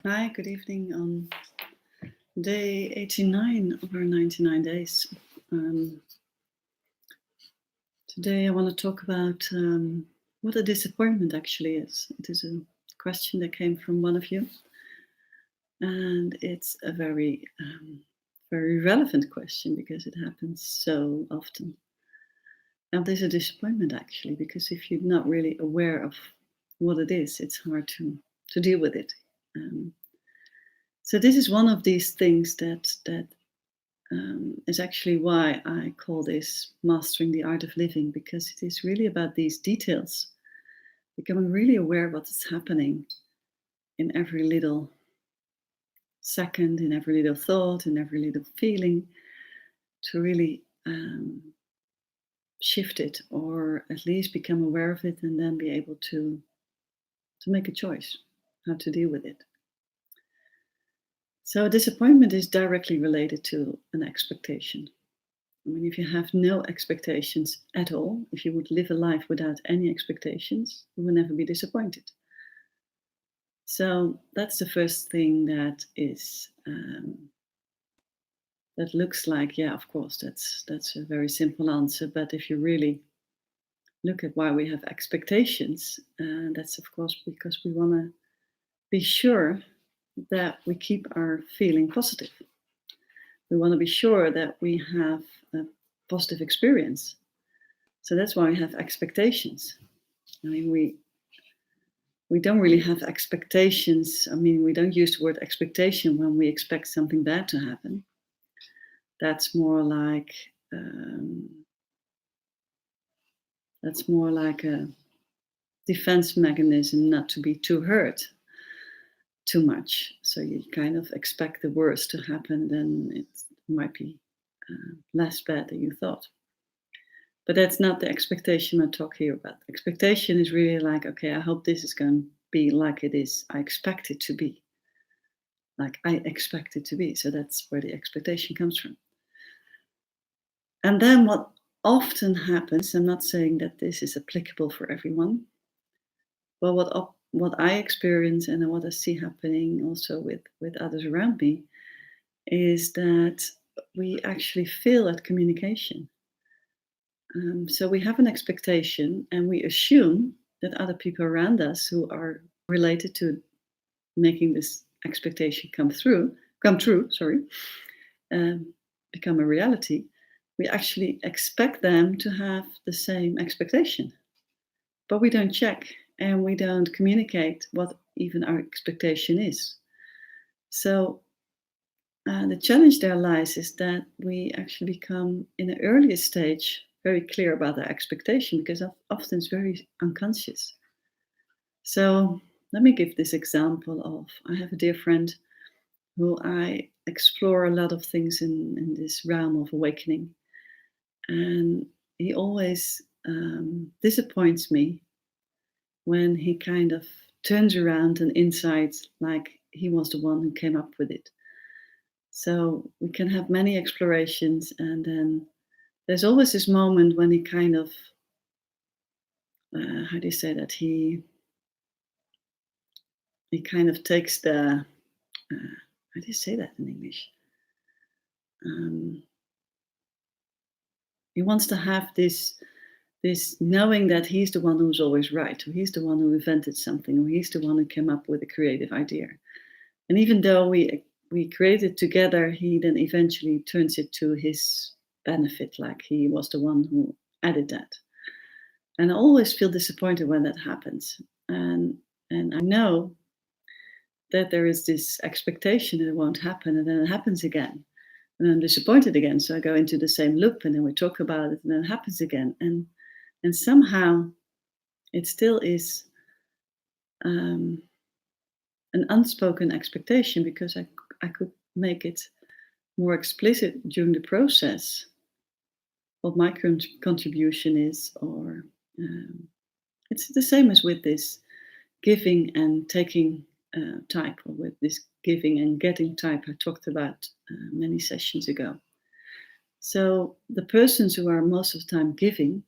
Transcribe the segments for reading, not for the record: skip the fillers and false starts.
Hi, good evening on day 89 of our 99 days. Um, Today I want to talk about what a disappointment actually is. It is a question that came from one of you, and it's a very relevant question because it happens so often. And there's a disappointment actually, because if you're not really aware of what it is, it's hard to deal with it. Um, so this is one of these things that is actually why I call this mastering the art of living, because it is really about these details, becoming really aware of what is happening in every little second, in every little thought, in every little feeling, to really shift it, or at least become aware of it, and then be able to make a choice how to deal with it. So disappointment is directly related to an expectation. I mean, if you have no expectations at all, if you would live a life without any expectations, you will never be disappointed. So that's the first thing that looks like, yeah, of course, that's a very simple answer. But if you really look at why we have expectations, that's of course because we want to be sure that we keep our feeling positive. We want to be sure that we have a positive experience. So that's why we have expectations. I mean, we don't really have expectations. I mean, we don't use the word expectation when we expect something bad to happen. That's more like um, a defense mechanism not to be too hurt too much. So you kind of expect the worst to happen, then it might be less bad than you thought. But that's not the expectation I talk here about. Expectation is really like, okay, I hope this is going to be like it is. I expect it to be like I expect it to be. So that's where the expectation comes from. And then what often happens, I'm not saying that this is applicable for everyone, but what I experience and what I see happening also with others around me is that we actually fail at communication. So we have an expectation and we assume that other people around us who are related to making this expectation come true, sorry, um, become a reality, we actually expect them to have the same expectation. But we don't check and we don't communicate what even our expectation is. So the challenge there lies is that we actually become in an earlier stage very clear about our expectation because often it's very unconscious. So let me give this example of I have a dear friend who I explore a lot of things in this realm of awakening. And he always disappoints me when he kind of turns around and insights like he was the one who came up with it. So we can have many explorations, and then there's always this moment when he kind of, how do you say that? He kind of takes how do you say that in English? Um, he wants to have this knowing that he's the one who's always right, or he's the one who invented something, or he's the one who came up with a creative idea. And even though we created together, he then eventually turns it to his benefit, like he was the one who added that. And I always feel disappointed when that happens. And I know that there is this expectation that it won't happen, and then it happens again. And I'm disappointed again. So I go into the same loop, and then we talk about it, and then it happens again. And somehow it still is um, an unspoken expectation because I could make it more explicit during the process what my contribution is, or it's the same as with this giving and taking type, or with this giving and getting type I talked about many sessions ago. So the persons who are most of the time giving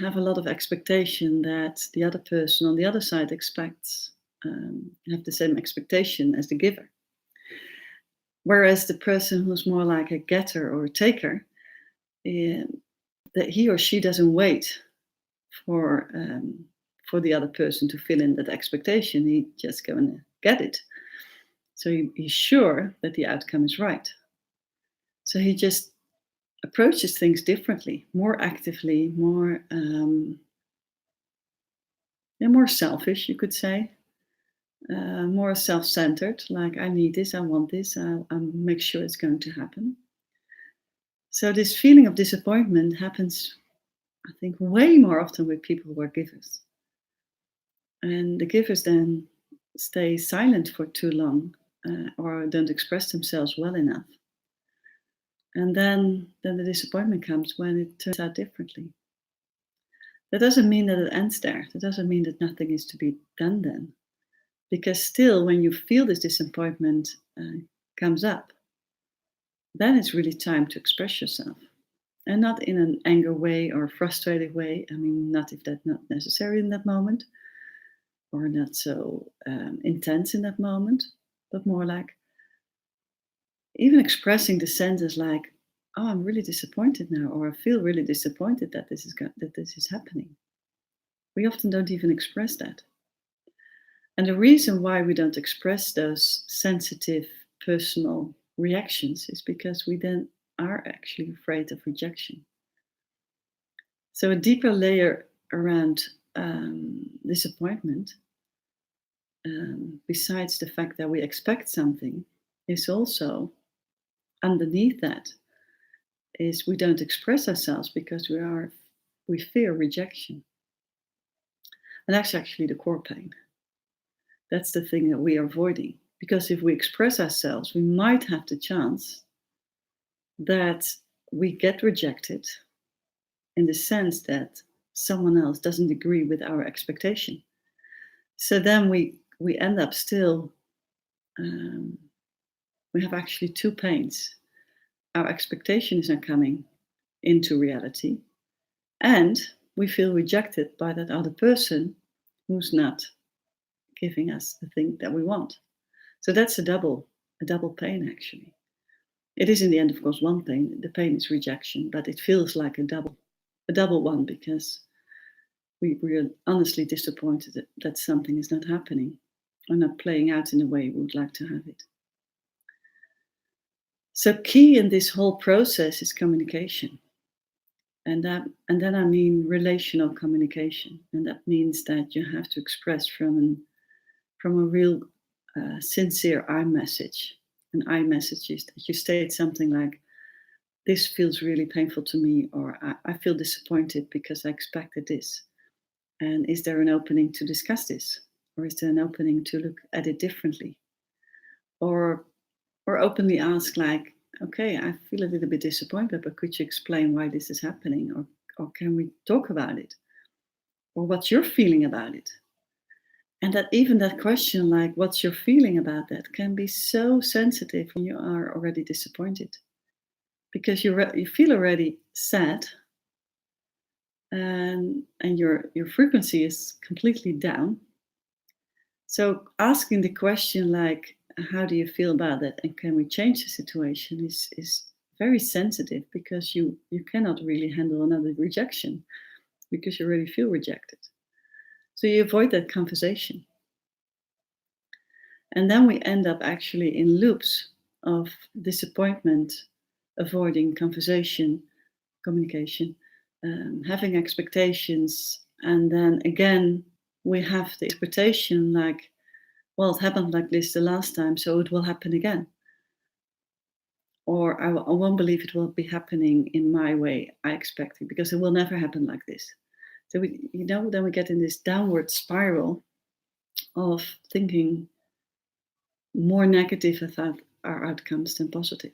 have a lot of expectation that the other person on the other side expects have the same expectation as the giver. Whereas the person who's more like a getter or a taker, eh, that he or she doesn't wait for for the other person to fill in that expectation. He just going to get it. So he's sure that the outcome is right. So he just approaches things differently, more actively, more selfish, you could say, more self-centered. Like I need this, I want this, I'll make sure it's going to happen. So this feeling of disappointment happens, I think, way more often with people who are givers. And the givers then stay silent for too long or don't express themselves well enough. And then the disappointment comes when it turns out differently. That doesn't mean that it ends there. That doesn't mean that nothing is to be done then. Because still, when you feel this disappointment comes up, then it's really time to express yourself. And not in an anger way or frustrated way. I mean, not if that's not necessary in that moment, or not so intense in that moment, but more like even expressing the sentence like, "Oh, I'm really disappointed now," or "I feel really disappointed that this is happening." We often don't even express that. And the reason why we don't express those sensitive personal reactions is because we then are actually afraid of rejection. So a deeper layer around disappointment, besides the fact that we expect something, is also underneath that is we don't express ourselves because we fear rejection. And that's actually the core pain. That's the thing that we are avoiding. Because if we express ourselves, we might have the chance that we get rejected in the sense that someone else doesn't agree with our expectation. So then we end up still, we have actually two pains. Our expectation is not coming into reality, and we feel rejected by that other person who's not giving us the thing that we want. So that's a double pain actually. It is in the end, of course, one pain. The pain is rejection, but it feels like a double one because we are honestly disappointed that something is not happening or not playing out in the way we would like to have it. So key in this whole process is communication. And then I mean relational communication. And that means that you have to express from a real sincere I message. An I message is that you state something like, this feels really painful to me, or I feel disappointed because I expected this. And is there an opening to discuss this? Or is there an opening to look at it differently? Or openly ask like, okay, I feel a little bit disappointed, but could you explain why this is happening? Or can we talk about it? Or what's your feeling about it? And that even that question, like, what's your feeling about that, can be so sensitive when you are already disappointed. Because you feel already sad and your frequency is completely down. So asking the question like, how do you feel about that and can we change the situation is very sensitive because you cannot really handle another rejection because you already feel rejected. So you avoid that conversation. And then we end up actually in loops of disappointment, avoiding conversation, communication, having expectations. And then again, we have the expectation like, well, it happened like this the last time, so it will happen again. Or I won't believe it will be happening in my way I expect it because it will never happen like this. So then we get in this downward spiral of thinking more negative about our outcomes than positive.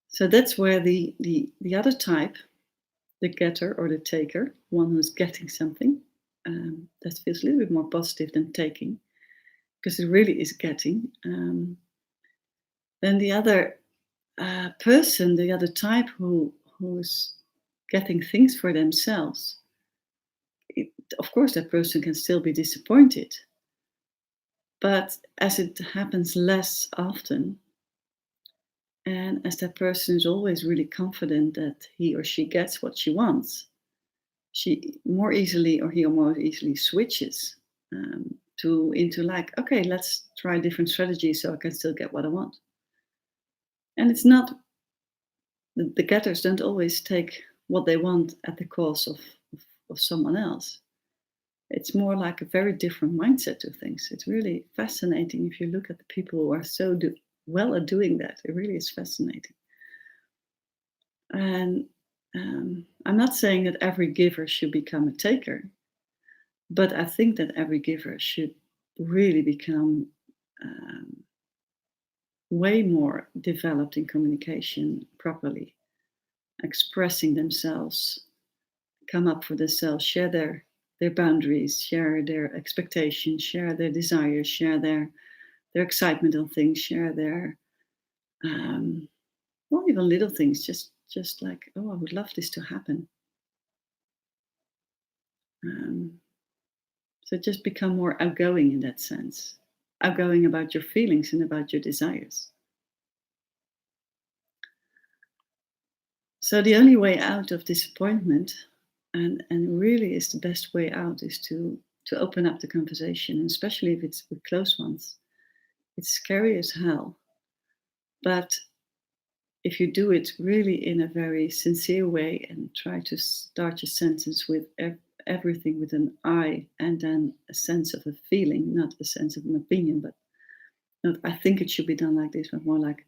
So that's where the other type, the getter or the taker, one who's getting something, that feels a little bit more positive than taking, because it really is getting. Then the other person, the other type who's getting things for themselves, of course, that person can still be disappointed. But as it happens less often, and as that person is always really confident that he or she gets what she wants, she more easily or he or more easily switches to into like, okay, let's try different strategies so I can still get what I want. And it's not the getters don't always take what they want at the cost of someone else. It's more like a very different mindset to things. It's really fascinating if you look at the people who are so well at doing that. It really is fascinating. And I'm not saying that every giver should become a taker, but I think that every giver should really become um, way more developed in communication properly, expressing themselves, come up for themselves, share their boundaries, share their expectations, share their desires, share their excitement on things, share their um, well, even little things, just like, oh, I would love this to happen. Um, so just become more outgoing in that sense, outgoing about your feelings and about your desires. So the only way out of disappointment, and really is the best way out, is to open up the conversation, and especially if it's with close ones. It's scary as hell, but if you do it really in a very sincere way and try to start your sentence with everything with an I and then a sense of a feeling, not a sense of an opinion, but not, I think it should be done like this, but more like,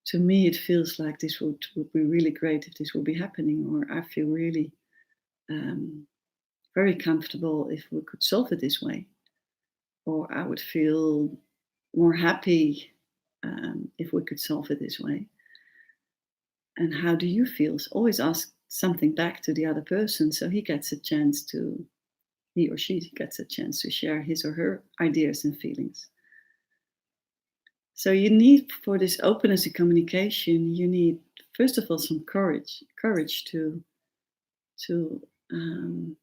to me, it feels like this would be really great if this would be happening, or I feel really um, very comfortable if we could solve it this way, or I would feel more happy if we could solve it this way. And how do you feel? So always ask something back to the other person so he or she gets a chance to share his or her ideas and feelings. So you need, for this openness in communication, you need, first of all, some courage to um,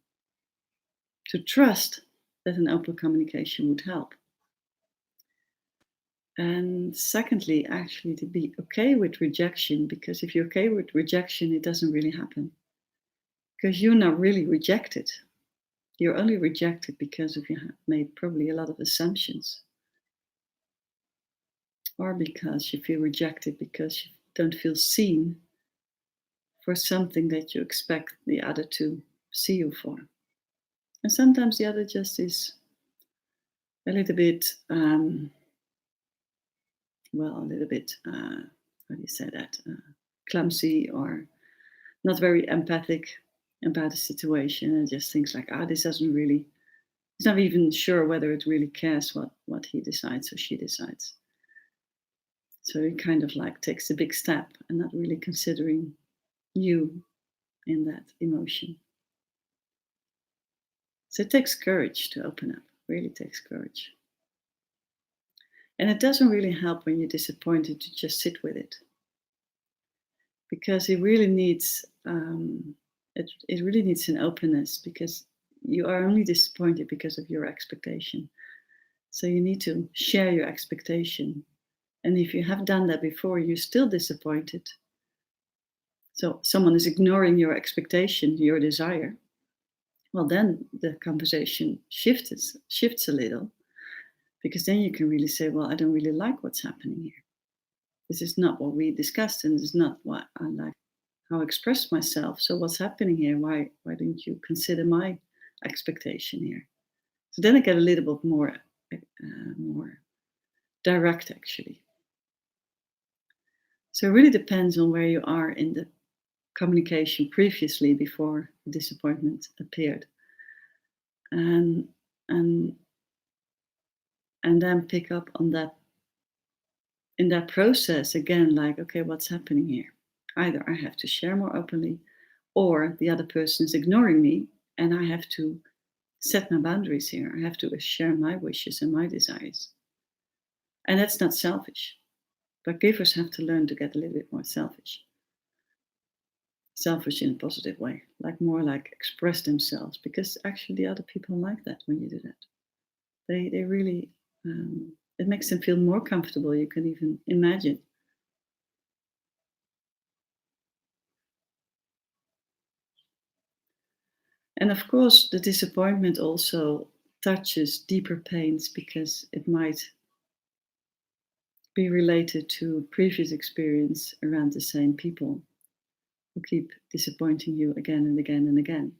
to trust that an open communication would help. And secondly, actually to be okay with rejection, because if you're okay with rejection, it doesn't really happen. Because you're not really rejected. You're only rejected because of you have made probably a lot of assumptions, or because you feel rejected because you don't feel seen for something that you expect the other to see you for. And sometimes the other just is a little bit, a little bit, how do you say that, clumsy, or not very empathic about the situation, and just thinks like, this doesn't really, he's not even sure whether it really cares what he decides or she decides. So he kind of like takes a big step and not really considering you in that emotion. So it takes courage to open up, really takes courage. And it doesn't really help when you're disappointed to just sit with it, because it really needs it really needs an openness, because you are only disappointed because of your expectation. So you need to share your expectation. And if you have done that before, you're still disappointed. So someone is ignoring your expectation, your desire. Well, then the conversation shifts a little, because then you can really say, well, I don't really like what's happening here. This is not what we discussed, and this is not what I like, how I express myself. So what's happening here? Why don't you consider my expectation here? So then I get a little bit more direct, actually. So it really depends on where you are in the communication previously, before disappointment appeared, and and and then pick up on that, in that process again, like, okay, what's happening here? Either I have to share more openly, or the other person is ignoring me, and I have to set my boundaries here. I have to share my wishes and my desires. And that's not selfish, but givers have to learn to get a little bit more selfish. selfish in a positive way, like more like express themselves, because actually the other people like that when you do that. They really it makes them feel more comfortable. You can even imagine. And of course, the disappointment also touches deeper pains because it might be related to previous experience around the same people who keep disappointing you again and again and again.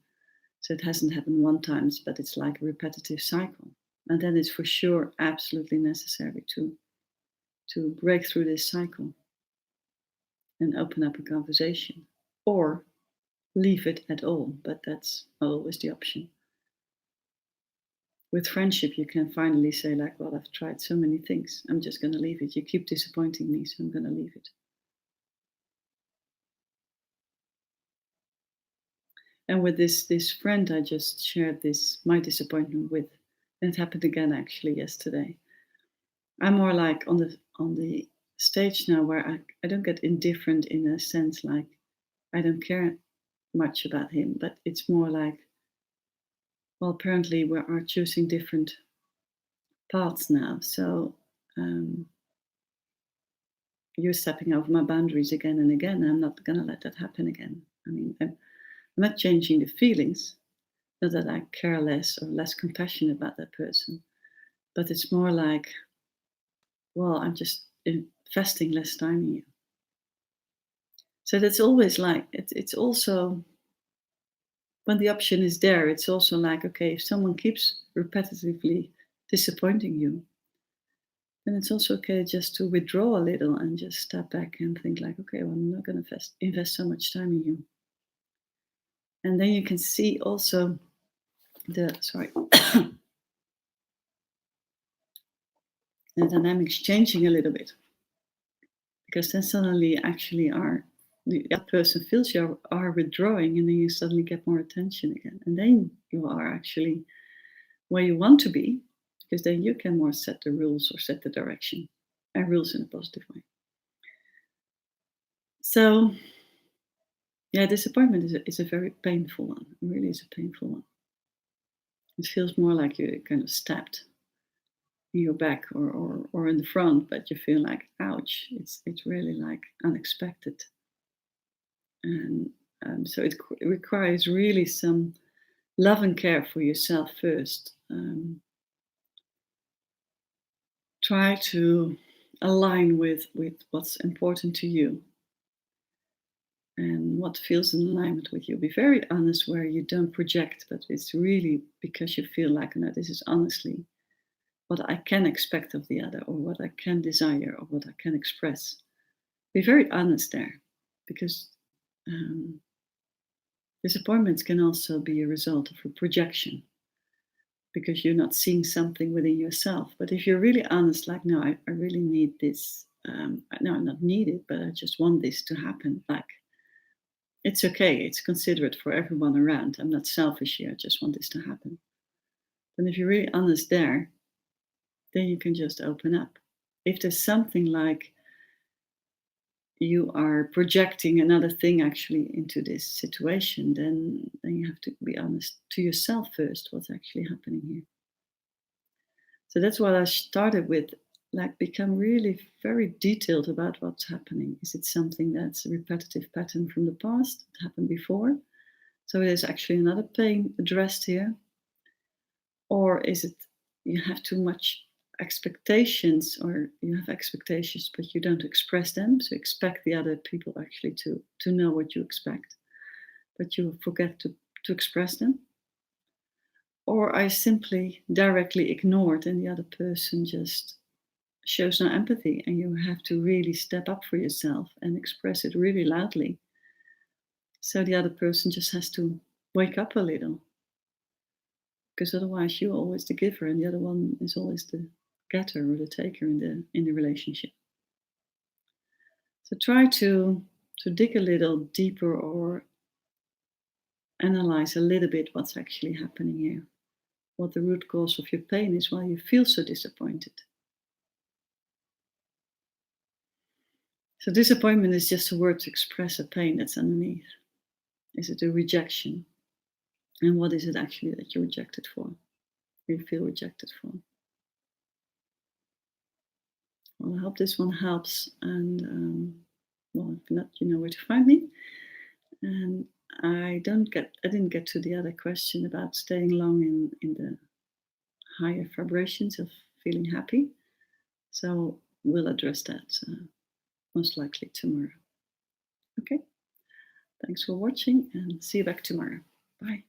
So it hasn't happened one time, but it's like a repetitive cycle. And then it's for sure absolutely necessary to break through this cycle and open up a conversation or leave it at all. But that's not always the option. With friendship, you can finally say, like, well, I've tried so many things. I'm just going to leave it. You keep disappointing me, so I'm going to leave it. And with this friend, I just shared this my disappointment with, and it happened again actually yesterday. I'm more like on the stage now where I don't get indifferent in a sense like I don't care much about him, but it's more like, well, apparently we are choosing different paths now. So um, you're stepping over my boundaries again and again, and I'm not going to let that happen again. I mean, I'm not changing the feelings, not that I care less or less compassionate about that person, but it's more like, well, I'm just investing less time in you. So that's always like, it's also, when the option is there, it's also like, okay, if someone keeps repetitively disappointing you, then it's also okay just to withdraw a little and just step back and think like, okay, well, I'm not going to invest so much time in you. And then you can see also sorry, the dynamics changing a little bit, because then suddenly actually the other person feels you are withdrawing, and then you suddenly get more attention again, and then you are actually where you want to be, because then you can more set the rules or set the direction, and rules in a positive way. So yeah, disappointment is a very painful one. It really is a painful one. It feels more like you're kind of stabbed in your back or in the front, but you feel like, ouch, it's really like unexpected. And so it requires really some love and care for yourself first. Try to align with what's important to you and what feels in alignment with you. Be very honest where you don't project, but it's really because you feel like, no, this is honestly what I can expect of the other, or what I can desire, or what I can express. Be very honest there, because um, disappointments can also be a result of a projection, because you're not seeing something within yourself. But if you're really honest, like, no, I really need this. No, I not need it, but I just want this to happen. Like, it's okay. It's considerate for everyone around. I'm not selfish here. I just want this to happen. And if you're really honest there, then you can just open up. If there's something like you are projecting another thing actually into this situation, then you have to be honest to yourself first what's actually happening here. So that's what I started with, like, become really very detailed about what's happening. Is it something that's a repetitive pattern from the past? It happened before. So there's actually another pain addressed here. Or is it you have too much expectations, or you have expectations but you don't express them. So expect the other people actually to know what you expect, but you forget to express them. Or I simply directly ignored and the other person just shows no empathy, and you have to really step up for yourself and express it really loudly. So the other person just has to wake up a little, because otherwise you're always the giver and the other one is always the getter or the taker in the relationship. So try to dig a little deeper or analyze a little bit what's actually happening here, what the root cause of your pain is, why you feel so disappointed. So disappointment is just a word to express a pain that's underneath. Is it a rejection? And what is it actually that you're rejected for? You feel rejected for? Well, I hope this one helps. And well, if not, you know where to find me. And I didn't get to the other question about staying long in the higher vibrations of feeling happy. So we'll address that most likely tomorrow. Okay. Thanks for watching and see you back tomorrow. Bye.